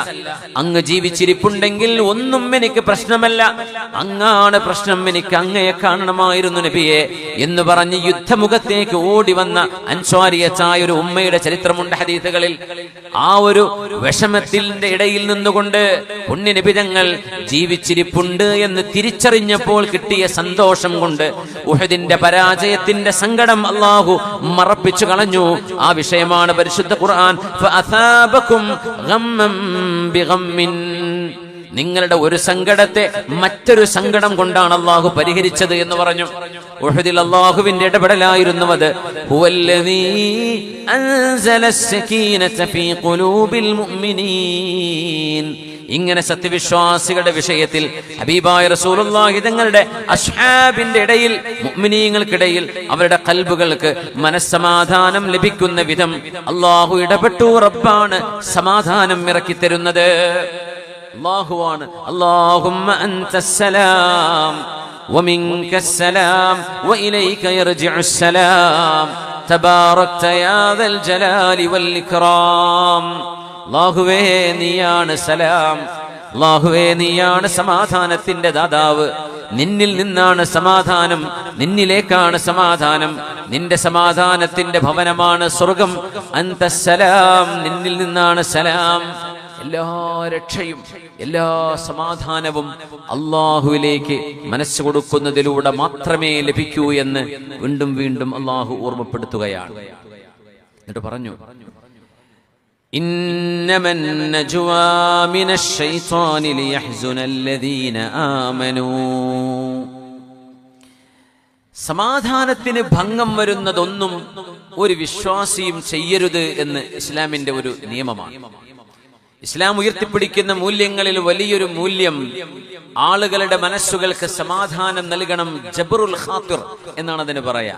അങ്ങ് ജീവിച്ചിരിപ്പുണ്ടെങ്കിൽ ഒന്നും എനിക്ക് പ്രശ്നമല്ല, അങ്ങാണ് പ്രശ്നം, എനിക്ക് അങ്ങയെ കാണണമായിരുന്നു നബിയെ എന്ന് പറഞ്ഞ് യുദ്ധമുഖത്തേക്ക് ഓടി വന്ന അൻസ്വാരിയത്തായ ഒരു ഉമ്മയുടെ ചരിത്രമുണ്ട് ഹദീസുകളിൽ. ആ ഒരു വിഷമത്തിന്റെ ഇടയിൽ നിന്നുകൊണ്ട് പുണ്യനബി തങ്ങൾ ജീവിച്ചിരിപ്പുണ്ട് എന്ന് തിരിച്ചറിഞ്ഞപ്പോൾ കിട്ടിയ സന്തോഷം കൊണ്ട് ഉഹദിന്റെ പരാജയത്തിന്റെ സങ്കടം അല്ലാഹു മറപ്പിച്ചു കളഞ്ഞു. ആ വിഷയമാണ് പരിശുദ്ധ ഖുർആൻ, ഫഅസാബകും ഗമ്മൻ ബിഗമ്മിൻ, നിങ്ങളുടെ ഒരു സങ്കടത്തെ മറ്റൊരു സങ്കടം കൊണ്ടാണ് അല്ലാഹു പരിഹരിച്ചത് എന്ന് പറഞ്ഞു. ഉഹദിൽ അല്ലാഹുവിന്റെ ഇടപെടലായിരുന്നു അത്. ഹുവല്ലദീ അൻസലസ് സകീനത ഫീ ഖുലൂബിൽ മുഅ്മിനീൻ. ഇങ്ങനെ സത്യവിശ്വാസികളുടെ വിഷയത്തിൽ ഹബീബായ റസൂലുള്ളാഹി തങ്ങളുടെ അസ്ഹാബിന്റെ ഇടയിൽ, മുഅ്മിനീങ്ങൾക്കിടയിൽ അവരുടെ ഖൽബുകൾക്ക് മനസ്സമാധാനം ലഭിക്കുന്ന വിധം അല്ലാഹു ഇടപെട്ടു. റബ്ബാണ് സമാധാനം ഇറക്കി തരുന്നത്, അല്ലാഹുവാണ്. അല്ലാഹുമ്മ അൻതസ്സലാം വമിൻകസ്സലാം വഇലൈക യർജിഉസ്സലാം തബാറക്ത യാ ദൽ ജലാലി വൽ ഇക്റാം. അല്ലാഹുവേ നീയാണ് സലാം, അല്ലാഹുവേ നീയാണ് സമാധാനത്തിന്റെ ദാതാവ്. നിന്നിൽ നിന്നാണ് സമാധാനം, നിന്നിലേക്കാണ് സമാധാനം, നിന്റെ സമാധാനത്തിന്റെ ഭവനമാണ് സ്വർഗം. അൻതസ്സലാം, നിന്നിൽ നിന്നാണ് സലാം. എല്ലാ രക്ഷയും എല്ലാ സമാധാനവും അല്ലാഹുവിലേക്ക് മനസ്സ് കൊടുക്കുന്നതിലൂടെ മാത്രമേ ലഭിക്കൂ എന്ന് വീണ്ടും വീണ്ടും അല്ലാഹു ഓർമ്മപ്പെടുത്തുകയാണ്. എന്നിട്ട് പറഞ്ഞു, ഇന്നമൻ നജ്വാ മിനശ് ശൈത്വാനി ലിയഹ്സുനല്ലദീന ആമനൂ. സമാധാനത്തിന് ഭംഗം വരുന്നതൊന്നും ഒരു വിശ്വാസിയും ചെയ്യരുത് എന്ന് ഇസ്ലാമിന്റെ ഒരു നിയമമാണ്. ഇസ്ലാം ഉയർത്തിപ്പിടിക്കുന്ന മൂല്യങ്ങളിൽ വലിയൊരു മൂല്യം ആളുകളുടെ മനസ്സുകൾക്ക് സമാധാനം നൽകണം. ജബറുൽ ഖാത്തിർ എന്നാണ് അതിന് പറയാ.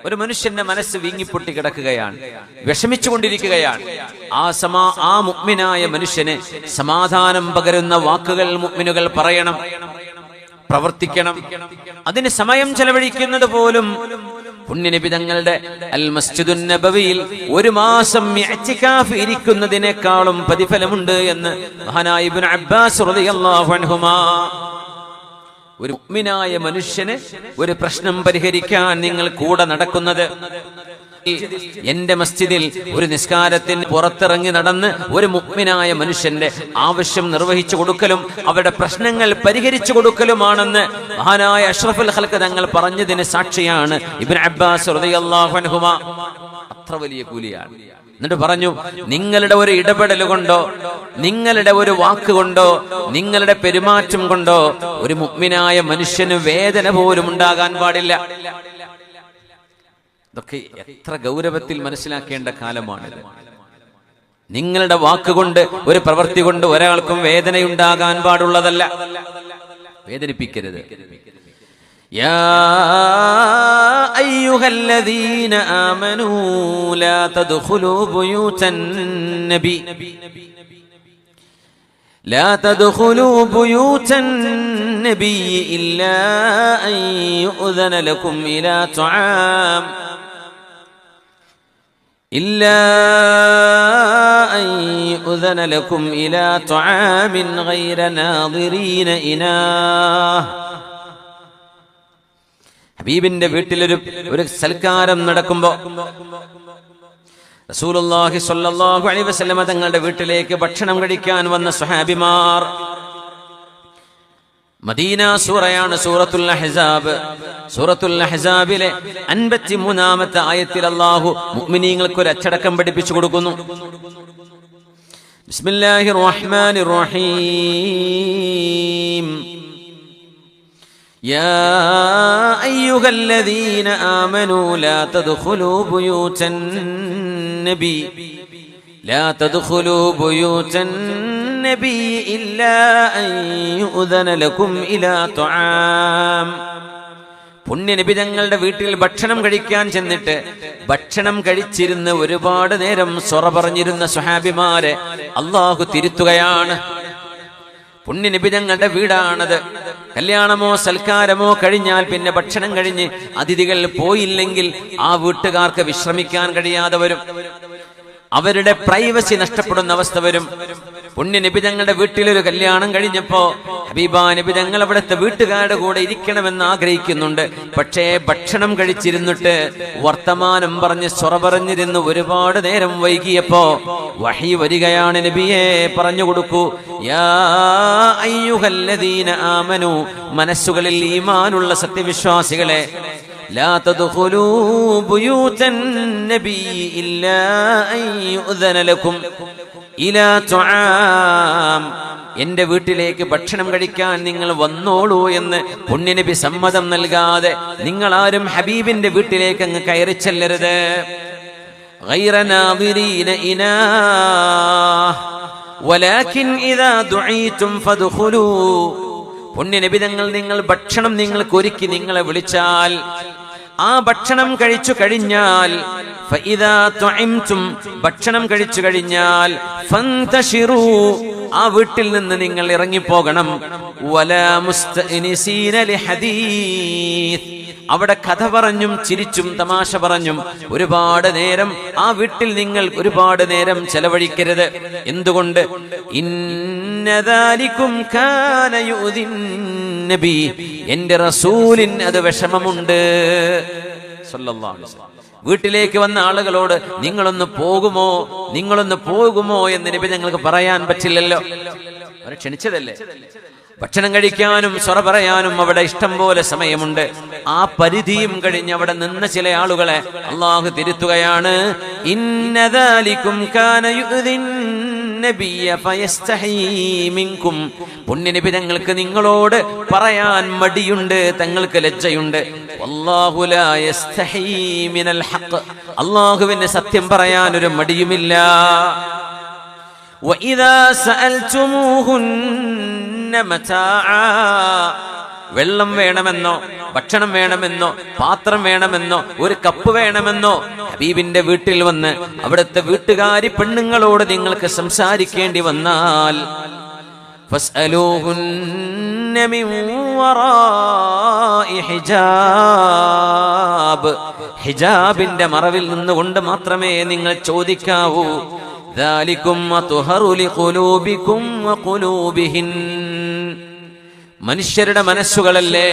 ഒരു മനുഷ്യന്റെ മനസ്സ് വീങ്ങിപ്പൊട്ടി കിടക്കുകയാണ്, വിഷമിച്ചുകൊണ്ടിരിക്കുകയാണ്. ആ മുഅ്മിനായ മനുഷ്യന് സമാധാനം പകരുന്ന വാക്കുകൾ മുഅ്മിനുകൾ പറയണം, പ്രവർത്തിക്കണം. അതിന് സമയം ചെലവഴിക്കുന്നത് പോലും പുണ്യനബി തങ്ങളുടെ അൽ മസ്ജിദുൻ നബവിയിൽ 1 മാസം ഇഅ്തികാഫ് ഇരിക്കുന്നതിനേക്കാളും പ്രതിഫലമുണ്ട് എന്ന് മഹാനായ ഇബ്നു അബ്ബാസ് റളിയല്ലാഹു അൻഹുമാ. ഒരു മുഅ്മിനായ മനുഷ്യന് ഒരു പ്രശ്നം പരിഹരിക്കാൻ നിങ്ങൾ കൂടെ നടക്കുന്നത്, എന്റെ മസ്ജിദിൽ ഒരു നിസ്കാരത്തിന് പുറത്തിറങ്ങി നടന്ന് ഒരു മുഅ്മിനായ മനുഷ്യന്റെ ആവശ്യം നിർവഹിച്ചു കൊടുക്കലും അവരുടെ പ്രശ്നങ്ങൾ പരിഹരിച്ചു കൊടുക്കലുമാണെന്ന് മഹാനായ അഷ്റഫുൽ ഖൽഖ് തങ്ങൾ പറഞ്ഞതിന് സാക്ഷിയാണ് ഇബ്നു അബ്ബാസ് റളിയല്ലാഹു അൻഹുമാ. അത്ര വലിയ കൂലിയാണ്. എന്നിട്ട് പറഞ്ഞു, നിങ്ങളുടെ ഒരു ഇടപെടൽ കൊണ്ടോ, നിങ്ങളുടെ ഒരു വാക്ക് കൊണ്ടോ, നിങ്ങളുടെ പെരുമാറ്റം കൊണ്ടോ ഒരു മുഅ്മിനായ മനുഷ്യന് വേദന പോലും ഉണ്ടാകാൻ പാടില്ല. ഇതൊക്കെ എത്ര ഗൗരവത്തിൽ മനസ്സിലാക്കേണ്ട കാലമാണിത്. നിങ്ങളുടെ വാക്കുകൊണ്ട്, ഒരു പ്രവൃത്തി കൊണ്ട് ഒരാൾക്കും വേദനയുണ്ടാകാൻ പാടുള്ളതല്ല. വേദനിപ്പിക്കരുത്. യാ അയ്യുഹല്ലദീന ആമനൂ ലാ തദ്ഖുലൂ ബുയൂതൻ നബി لا تدخلوا بيوت النبي إلا أن يؤذن لكم إلى طعام غير ناظرين إناه. ഹബീബിന്റെ വീട്ടിലൊരു സൽക്കാരം നടക്കുമ്പോൾ റസൂലുള്ളാഹി സ്വല്ലല്ലാഹു അലൈഹി വസല്ലമ തങ്ങളുടെ വീട്ടിലേക്ക് ഭക്ഷണം കഴിക്കാൻ വന്ന സ്വഹാബിമാർ, മദീന സൂറയാണ് സൂറത്തുൽ അഹ്സാബ്. സൂറത്തുൽ അഹ്സാബിലെ 53-ാമത്തെ ആയത്തിൽ അല്ലാഹു മുഅ്മിനീങ്ങൾക്ക് ഒരു അച്ചടക്കം പഠിപ്പിച്ചു കൊടുക്കുന്നു. ബിസ്മില്ലാഹിർ റഹ്മാനിർ റഹീം. യാ അയ്യുഹല്ലദീന ആമനൂ ലാ തദ്ഖുലൂ ബുയൂതൻ നബി لا تدخلوا بيوت النبي إلا أن يؤذن لكم إلى طعام. പുണ്യനബി തങ്ങളുടെ വീട്ടിൽ ഭക്ഷണം കഴിക്കാൻ ചെന്നിട്ട് ഭക്ഷണം കഴിച്ചിരുന്ന് ഒരുപാട് നേരം സൊറ പറഞ്ഞിരുന്ന സ്വഹാബിമാരെ അല്ലാഹു തിരുത്തുകയാണ്. പുണ്യനബി തങ്ങളുടെ വീടാണത്. കല്യാണമോ സൽക്കാരമോ കഴിഞ്ഞാൽ പിന്നെ ഭക്ഷണം കഴിഞ്ഞ് അതിഥികൾ പോയില്ലെങ്കിൽ ആ വീട്ടുകാർക്ക് വിശ്രമിക്കാൻ കഴിയാതെ വരും. അവരുടെ പ്രൈവസി നഷ്ടപ്പെടുന്ന അവസ്ഥ വരും. പുണ്യ നബി തങ്ങളുടെ വീട്ടിലൊരു കല്യാണം കഴിഞ്ഞപ്പോ ഹബീബാ നബി തങ്ങൾ അവിടുത്തെ വീട്ടുകാരുടെ കൂടെ ഇരിക്കണമെന്ന് ആഗ്രഹിക്കുന്നുണ്ട്. പക്ഷേ ഭക്ഷണം കഴിച്ചിരുന്നിട്ട് വർത്തമാനം പറഞ്ഞ് സൊറ പറഞ്ഞിരുന്ന് ഒരുപാട് നേരം വൈകിയപ്പോ വഹി വരികയാണ്, നബിയെ പറഞ്ഞു കൊടുക്കൂ, യാ അയ്യുഹല്ലദീന ആമനു, മനസ്സുകളിൽ ഈമാനുള്ള സത്യവിശ്വാസികളെ, لا تدخلوا بيوت النبي إلا أن يؤذن لكم إلى طعام. എന്റെ വീട്ടിലേക്ക് ഭക്ഷണം കഴിക്കാൻ നിങ്ങൾ വന്നോളൂ എന്ന് പുണ്യനബി സമ്മതം നൽകാതെ നിങ്ങൾ ആരും ഹബീബിന്റെ വീട്ടിലേക്ക് അങ്ങ് കയറി ചെല്ലരുത്. غير ناظرين إناه ولكن إذا دعيتم فادخلوا. പുണ്യനബി നിങ്ങൾ ഭക്ഷണം നിങ്ങൾക്ക് ഒരുക്കി നിങ്ങളെ വിളിച്ചാൽ, ആ ഭക്ഷണം കഴിച്ചു കഴിഞ്ഞാൽ, ഫഇദാ തുഇംതും, ഭക്ഷണം കഴിച്ചു കഴിഞ്ഞാൽ, ഫന്തശിറൂ, ആ വീട്ടിൽ നിന്ന് നിങ്ങൾ ഇറങ്ങിപ്പോകണം. വലാ മുസ്തഅനിസീന ലിഹദീസ്, അവിടെ കഥ പറഞ്ഞും ചിരിച്ചും തമാശ പറഞ്ഞും ഒരുപാട് നേരം ആ വീട്ടിൽ നിങ്ങൾ ഒരുപാട് നേരം ചെലവഴിക്കരുത്. എന്തുകൊണ്ട്? ഇന്നദാലികും കാന യുദിൻ നബി, എന്റെ റസൂലിന് അത് വിഷമമുണ്ട്. സല്ലല്ലാഹു അലൈഹി വസല്ലം വീട്ടിലേക്ക് വന്ന ആളുകളോട് നിങ്ങളൊന്ന് പോകുമോ എന്ന് നബി ഞങ്ങൾക്ക് പറയാൻ പറ്റില്ലല്ലോ. അവരെ ക്ഷണിച്ചതല്ലേ. ഭക്ഷണം കഴിക്കാനും സൊറ പറയാനും അവിടെ ഇഷ്ടം പോലെ സമയമുണ്ട്. ആ പരിധിയും കഴിഞ്ഞ് അവിടെ നിന്ന ചില ആളുകളെ അല്ലാഹു തിരുത്തുകയാണ്. ഇന്നദാലികും കാന യുദിൻ നബിയ ഫയസ്തഹീ മിൻകും, പുണ്യനബി തങ്ങൾക്ക് നിങ്ങളോട് പറയാൻ മടിയുണ്ട്, തങ്ങൾക്ക് ലജ്ജയുണ്ട്. വല്ലാഹു ലാ യസ്തഹീ മിനൽ ഹഖ്, അല്ലാഹുവിന് സത്യം പറയാൻ ഒരു മടിയുമില്ല. വഇദാ സഅൽതുമൂഹുന്ന മതാആ, വെള്ളം വേണമെന്നോ ഭക്ഷണം വേണമെന്നോ പാത്രം വേണമെന്നോ ഒരു കപ്പ് വേണമെന്നോ ഹബീബിന്റെ വീട്ടിൽ വന്ന് അവിടുത്തെ വീട്ടുകാരി പെണ്ണുങ്ങളോട് നിങ്ങൾക്ക് സംസാരിക്കേണ്ടി വന്നാൽ, ഫസ്അലൂഹുന്ന മിൻ വറാഇ ഹിജാബ്, ഹിജാബിന്റെ മറവിൽ നിന്നുകൊണ്ട് മാത്രമേ നിങ്ങൾ ചോദിക്കാവൂ. ദാലികും അത്ഹറു ലിഖുലൂബികും വഖുലൂബിഹിൻ, മനുഷ്യരുടെ മനസ്സുകളല്ലേ,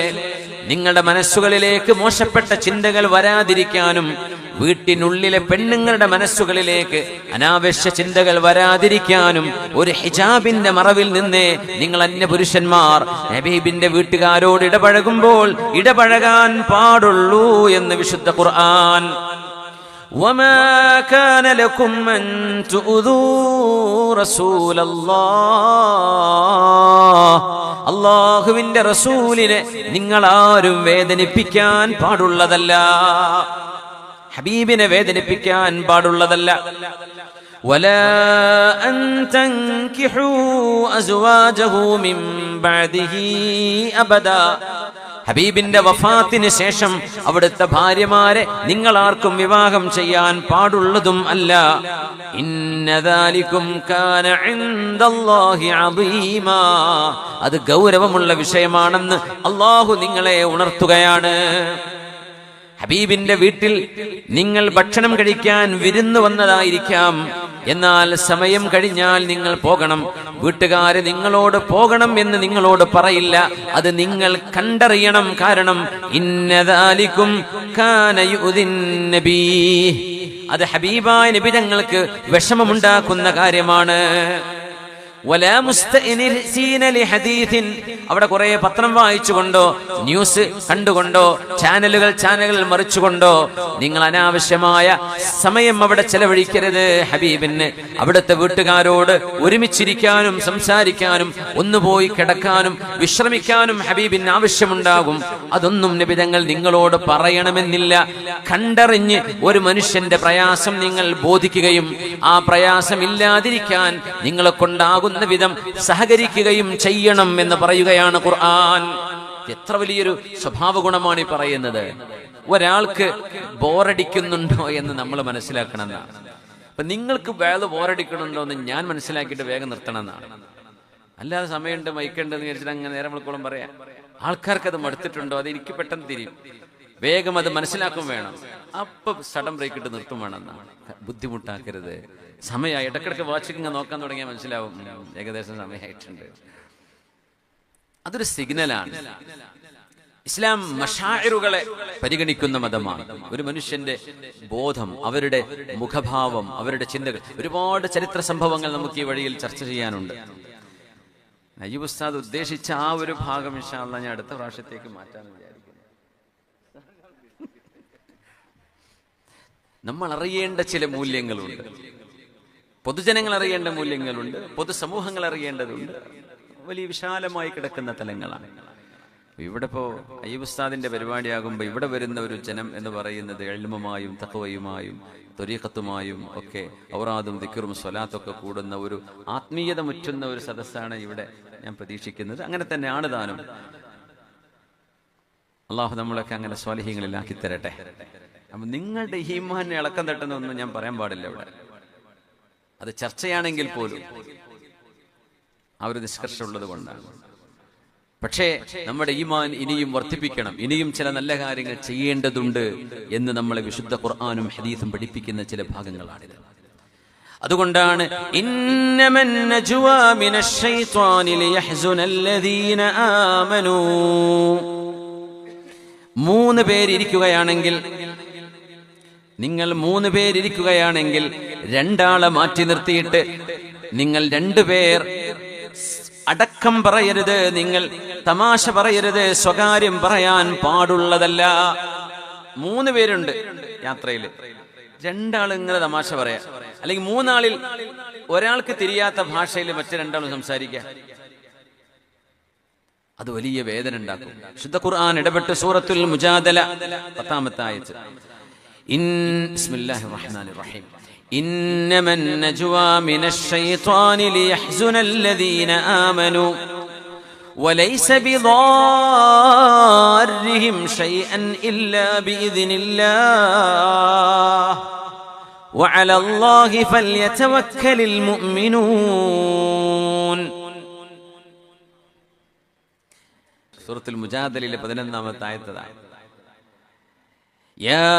നിങ്ങളുടെ മനസ്സുകളിലേക്ക് മോശപ്പെട്ട ചിന്തകൾ വരാതിരിക്കാനും വീട്ടിനുള്ളിലെ പെണ്ണുങ്ങളുടെ മനസ്സുകളിലേക്ക് അനാവശ്യ ചിന്തകൾ വരാതിരിക്കാനും ഒരു ഹിജാബിന്റെ മറവിൽ നിന്നേ നിങ്ങൾ അന്യപുരുഷന്മാർ ഹബീബിന്റെ വീട്ടുകാരോട് ഇടപഴകുമ്പോൾ ഇടപഴകാൻ പാടുള്ളൂ എന്ന് വിശുദ്ധ ഖുർആൻ. وما كان لكم أن تؤذوا رسول الله, അല്ലാഹുവിന്റെ റസൂലിനെ നിങ്ങൾ ആരും വേദനിപ്പിക്കാൻ പാടുള്ളതല്ല. ഹബീബിനെ വേദനിപ്പിക്കാൻ പാടുള്ളതല്ല. ولا أن تنكحوا أزواجه من بعده أبدا. ഹബീബിന്റെ വഫാത്തിന് ശേഷം അവിടുത്തെ ഭാര്യമാരെ നിങ്ങൾ ആർക്കും വിവാഹം ചെയ്യാൻ പാടുള്ളതും അല്ല. ഇന്നദാലികും കാന ഇൻദല്ലാഹി അദീമാ. അത് ഗൗരവമുള്ള വിഷയമാണെന്ന് അല്ലാഹു നിങ്ങളെ ഉണർത്തുകയാണ്. ഹബീബിന്റെ വീട്ടിൽ നിങ്ങൾ ഭക്ഷണം കഴിക്കാൻ വിരുന്ന് വന്നതായിരിക്കാം, എന്നാൽ സമയം കഴിഞ്ഞാൽ നിങ്ങൾ പോകണം. വീട്ടുകാര് നിങ്ങളോട് പോകണം എന്ന് നിങ്ങളോട് പറയില്ല, അത് നിങ്ങൾ കണ്ടറിയണം. കാരണം ഇന്നദാലികും കാന യുദിൻ നബി, അത് ഹബീബായ നബി തങ്ങൾക്ക് വിഷമമുണ്ടാക്കുന്ന കാര്യമാണ്. അവിടെ കുറെ പത്രം വായിച്ചുകൊണ്ടോ ന്യൂസ് കണ്ടുകൊണ്ടോ ചാനലുകൾ മറിച്ചുകൊണ്ടോ നിങ്ങൾ അനാവശ്യമായ സമയം അവിടെ ചെലവഴിക്കരുത്. ഹബീബിന് അവിടുത്തെ വീട്ടുകാരോട് ഒരുമിച്ചിരിക്കാനും സംസാരിക്കാനും ഒന്നുപോയി കിടക്കാനും വിശ്രമിക്കാനും ഹബീബിന് ആവശ്യമുണ്ടാകും. അതൊന്നും നബി തങ്ങൾ നിങ്ങളോട് പറയണമെന്നില്ല. കണ്ടറിഞ്ഞ് ഒരു മനുഷ്യന്റെ പ്രയാസം നിങ്ങൾ ബോധിക്കുകയും ആ പ്രയാസം ഇല്ലാതിരിക്കാൻ നിങ്ങളെ കൊണ്ടാകും വിധം സഹകരിക്കുകയും ചെയ്യണം എന്ന് പറയുകയാണ് ഖുർആൻ. എത്ര വലിയൊരു സ്വഭാവ ഗുണമാണ് ഈ പറയുന്നത്. ഒരാൾക്ക് ബോറടിക്കുന്നുണ്ടോ എന്ന് നമ്മൾ മനസ്സിലാക്കണം എന്നാണ്. അപ്പൊ നിങ്ങൾക്ക് വേറെ ബോറടിക്കണുണ്ടോ എന്ന് ഞാൻ മനസ്സിലാക്കിയിട്ട് വേഗം നിർത്തണം എന്നാണ്. അല്ലാതെ സമയമുണ്ട് മൈക്കുണ്ടെന്ന് വിചാരിച്ചിട്ട് അങ്ങനെ നേരം വിളിക്കോളം പറയാം. ആൾക്കാർക്ക് അത് മടുത്തിട്ടുണ്ടോ, അത് എനിക്ക് പെട്ടെന്ന് തിരിയും. വേഗം അത് മനസ്സിലാക്കും വേണം. അപ്പൊ സഡൻ ബ്രേക്ക് ഇട്ട് നിർത്തും വേണം എന്നാണ്. ബുദ്ധിമുട്ടാക്കരുത്. സമയമായി ഇടക്കിടക്ക് വാച്ചിങ് നോക്കാൻ തുടങ്ങിയാൽ മനസ്സിലാവും ഏകദേശം സമയമായിട്ടുണ്ട്. അതൊരു സിഗ്നലാണ്. ഇസ്ലാം മശാഇറുകളെ പരിഗണിക്കുന്ന മതമാണ്. ഒരു മനുഷ്യന്റെ ബോധം, അവരുടെ മുഖഭാവം, അവരുടെ ചിന്തകൾ, ഒരുപാട് ചരിത്ര സംഭവങ്ങൾ നമുക്ക് ഈ വഴിയിൽ ചർച്ച ചെയ്യാനുണ്ട്. നയ്യിബ് ഉസ്താദ് ഉദ്ദേശിച്ച ആ ഒരു ഭാഗം ഇൻഷാ അല്ലാഹ് ഞാൻ അടുത്ത പ്രാവശ്യത്തേക്ക് മാറ്റാൻ വിചാരിക്കുന്നു. നമ്മൾ അറിയേണ്ട ചില മൂല്യങ്ങളുണ്ട്, പൊതുജനങ്ങൾ അറിയേണ്ട മൂല്യങ്ങളുണ്ട്, പൊതുസമൂഹങ്ങൾ അറിയേണ്ടതുണ്ട്. വലിയ വിശാലമായി കിടക്കുന്ന തലങ്ങളാണ്. ഇവിടെ ഇപ്പോ അയ്യൂബ് ഉസ്താദിന്റെ പരിപാടിയാകുമ്പോൾ ഇവിടെ വരുന്ന ഒരു ജനം എന്ന് പറയുന്നത് ഇൽമുമായും തഖ്വയുമായും ത്വരീഖത്തുമായും ഒക്കെ ഔറാദും ദിക്റും സ്വലാത്തൊക്കെ കൂടുന്ന ഒരു ആത്മീയത മുറ്റുന്ന ഒരു സദസ്സാണ് ഇവിടെ ഞാൻ പ്രതീക്ഷിക്കുന്നത്. അങ്ങനെ തന്നെയാണ് താനും. അള്ളാഹു നമ്മളൊക്കെ അങ്ങനെ സ്വാലിഹീങ്ങളിലാക്കി തരട്ടെ. അപ്പൊ നിങ്ങളുടെ ഈമാനെ ഇളക്കം തട്ടുന്നൊന്നും ഞാൻ പറയാൻ പാടില്ല ഇവിടെ. അത് ചർച്ചയാണെങ്കിൽ പോലും ആ ഒരു നിഷ്കർഷം ഉള്ളത് കൊണ്ടാണ്. പക്ഷേ നമ്മുടെ ഈമാൻ ഇനിയും വർദ്ധിപ്പിക്കണം, ഇനിയും ചില നല്ല കാര്യങ്ങൾ ചെയ്യേണ്ടതുണ്ട് എന്ന് നമ്മളെ വിശുദ്ധ ഖുർആനും ഹദീസും പഠിപ്പിക്കുന്ന ചില ഭാഗങ്ങളാണിത്. അതുകൊണ്ടാണ് ഇന്നമൻ നജ്വാ മിനശ് ശൈത്വാനി ലിയഹ്സുനല്ലദീന ആമനൂ. 3 പേരിരിക്കുകയാണെങ്കിൽ, നിങ്ങൾ 3 പേരിരിക്കുകയാണെങ്കിൽ 2 ആളെ മാറ്റി നിർത്തിയിട്ട് നിങ്ങൾ 2 പേർ അടക്കം പറയരുത്, നിങ്ങൾ തമാശ പറയരുത്, സ്വകാര്യം പറയാൻ പാടുള്ളതല്ല. 3 പേരുണ്ട് യാത്രയിൽ, 2 ആൾ ഇങ്ങനെ തമാശ പറയാ, അല്ലെങ്കിൽ 3 ആളിൽ ഒരാൾക്ക് തിരിയാത്ത ഭാഷയിൽ മറ്റു 2 ആളും സംസാരിക്കുക. അത് വലിയ വേദന ഉണ്ടാക്കും. ശുദ്ധ ഖുർആൻ ഇടപെട്ട് സൂറത്തുൽ മുജാദല 10-ാമത്തെ ആയത്ത്, ബിസ്മില്ലാഹിർ റഹ്മാനിർ റഹീം, ഇന്നമൻ നജ്വാ മിനശ് ശൈത്വാനി ലിയഹ്സുനല്ലദീന ആമനൂ വലൈസ ബിദാർരിഹിം ശൈഅൻ ഇല്ലാ ബിഇദ്നില്ലാഹ് വഅലല്ലാഹി ഫൽയതവക്കലിൽ മുഅ്മിനൂൻ. സൂറത്തുൽ മുജാദലയിലെ 11-ാമത്തെ ആയത്താണ്. യാ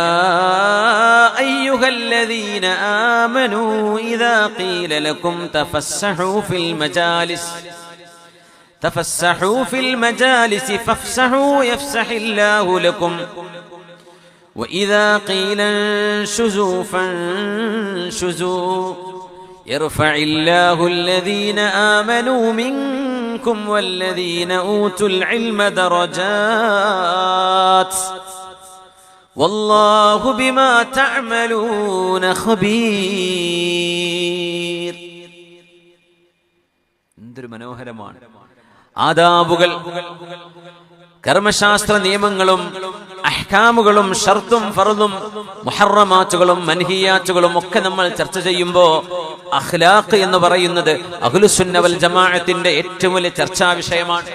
അയ്യുഹല്ലദീന ആമനൂ ഇദാ ഖീല ലക്കും തഫസ്സഹൂ ഫിൽ മജാലിസ് ഫഫ്സഹൂ യഫ്സഹില്ലാഹു ലക്കും വഇദാ ഖീല അൻശുസൂ ഫൻശുസൂ യർഫഇല്ലാഹു അല്ലദീന ആമനൂ മിൻകും വല്ലദീന ഊതുൽ ഇൽമ ദറജാത്ത് വല്ലാഹു ബിമാ തഅമലൂന ഖബീർ. എന്തൊരു മനോഹരമാണ്. ആദാബുകൾ, കർമ്മശാസ്ത്ര നിയമങ്ങളും അഹ്കാമുകളും ഷർത്തും ഫർളും മുഹറമാത്തുകളും മൻഹിയാത്തുകളും ഒക്കെ നമ്മൾ ചർച്ച ചെയ്യുമ്പോൾ അഖ്ലാഖ് എന്ന് പറയുന്നത് അഹ്ലുസുന്ന വൽ ജമാഅത്തിന്റെ ഏറ്റവും വലിയ ചർച്ചാ വിഷയമാണ്.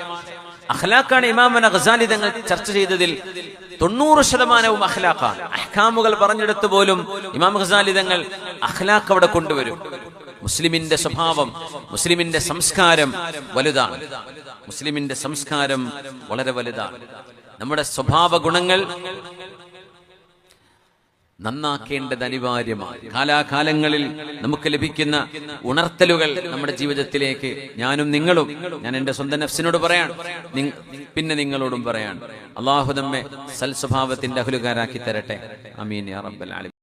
അഖ്ലാഖാണ് ഇമാമുന ഗസാലി തങ്ങൾ ചർച്ച ചെയ്തതിൽ 90% അഖ്ലാഖാണ്. അഹ്കാമുകൾ പറഞ്ഞെടുത്ത് പോലും ഇമാം ഗസാലി തങ്ങൾ അഖ്ലാഖ് അവിടെ കൊണ്ടുവരും. മുസ്ലിമിന്റെ സ്വഭാവം, മുസ്ലിമിന്റെ സംസ്കാരം വലുതാണ്. മുസ്ലിമിന്റെ സംസ്കാരം വളരെ വലുതാണ്. നമ്മുടെ സ്വഭാവ ഗുണങ്ങൾ നന്നാക്കേണ്ടത് അനിവാര്യമാണ്. കാലാകാലങ്ങളിൽ നമുക്ക് ലഭിക്കുന്ന ഉണർത്തലുകൾ നമ്മുടെ ജീവിതത്തിലേക്ക് ഞാനും നിങ്ങളും, ഞാൻ എൻ്റെ സ്വന്തം നഫ്സിനോട് പറയാണ്, പിന്നെ നിങ്ങളോടും പറയാണ്. അള്ളാഹു നമ്മെ സൽ സ്വഭാവത്തിന്റെ അഹ്ലുകാരാക്കി തരട്ടെ. ആമീൻ യാ റബ്ബൽ ആലമീൻ.